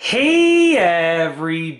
Hey everybody!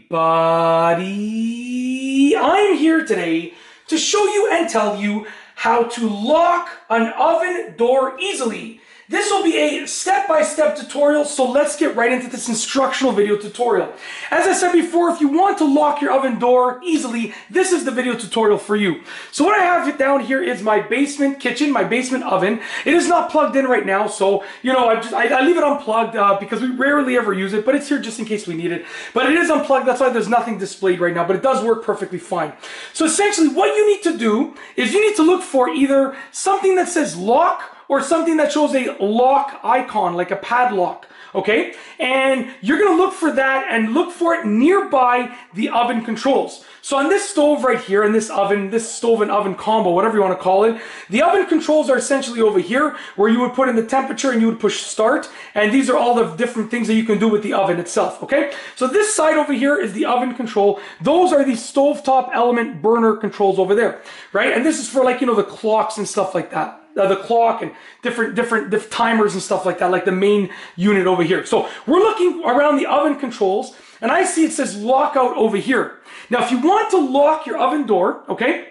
I'm here today to show you and tell you how to lock an oven door easily. This will be a step-by-step tutorial, so let's get right into this instructional video tutorial. As I said before, if you want to lock your oven door easily, this is the video tutorial for you. So what I have down here is my basement kitchen, my basement oven. It is not plugged in right now, so I leave it unplugged because we rarely ever use it, but it's here just in case we need it. But it is unplugged, that's why there's nothing displayed right now, but it does work perfectly fine. So essentially what you need to do is you need to look for either something that says lock or something that shows a lock icon, like a padlock, okay? And you're gonna look for that and look for it nearby the oven controls. So on this stove right here, in this oven, this stove and oven combo, whatever you wanna call it, the oven controls are essentially over here where you would put in the temperature and you would push start. And these are all the different things that you can do with the oven itself, okay? So this side over here is the oven control. Those are the stovetop element burner controls over there, right? And this is for like, the clocks and stuff like that. The clock and different timers and stuff like that, like the main unit over here. So we're looking around the oven controls, and I see it says lockout over here. Now, if you want to lock your oven door, okay,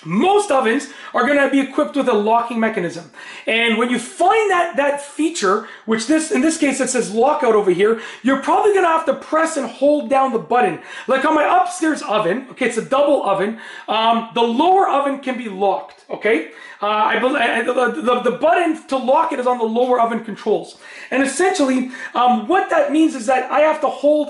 most ovens are going to be equipped with a locking mechanism. And when you find that feature, which in this case it says lockout over here, you're probably going to have to press and hold down the button. Like on my upstairs oven, okay, it's a double oven, the lower oven can be locked, okay? The button to lock it is on the lower oven controls. And essentially, what that means is that I have to hold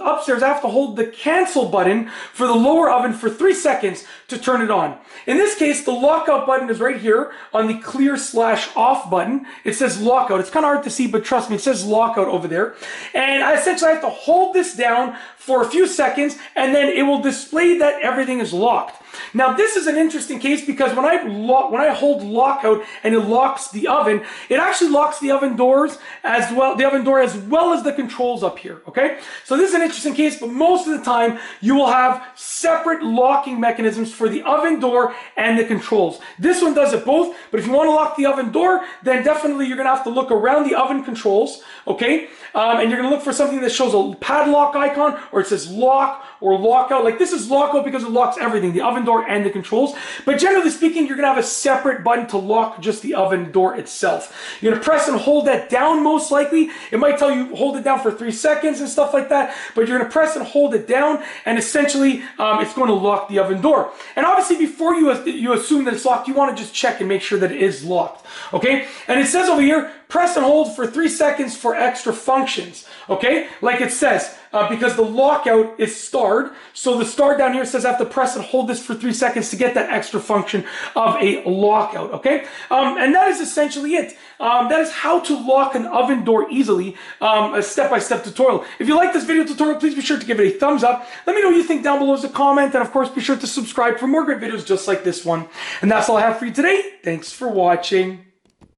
the cancel button for the lower oven for 3 seconds to turn it on. In this case, the lockout button is right here on the clear/off button. It says lockout. It's kind of hard to see, but trust me, it says lockout over there. And I essentially have to hold this down for a few seconds, and then it will display that everything is locked. Now, this is an interesting case because when I hold lockout and it locks the oven, it actually locks the oven doors as well, the oven door as well as the controls up here, okay? So this is an interesting case, but most of the time you will have separate locking mechanisms for the oven door and the controls. This one does it both, but if you want to lock the oven door, then definitely you're going to have to look around the oven controls, okay? And you're going to look for something that shows a padlock icon, or it says lock or lockout. Like this is lockout because it locks everything, the oven door and the controls. But generally speaking, you're going to have a separate button to lock just the oven door itself. You're going to press and hold that down most likely. It might tell you hold it down for 3 seconds and stuff like that, but you're going to press and hold it down, and essentially it's going to lock the oven door. And obviously before you assume that it's locked, you want to just check and make sure that it is locked, okay? And it says over here, press and hold for 3 seconds for extra functions, okay? Like it says, because the lockout is starred, so the star down here says I have to press and hold this for 3 seconds to get that extra function of a lockout, okay? And that is essentially it. That is how to lock an oven door easily, a step-by-step tutorial. If you like this video tutorial, please be sure to give it a thumbs up. Let me know what you think down below as a comment, and of course be sure to subscribe for more great videos just like this one. And that's all I have for you today. Thanks for watching.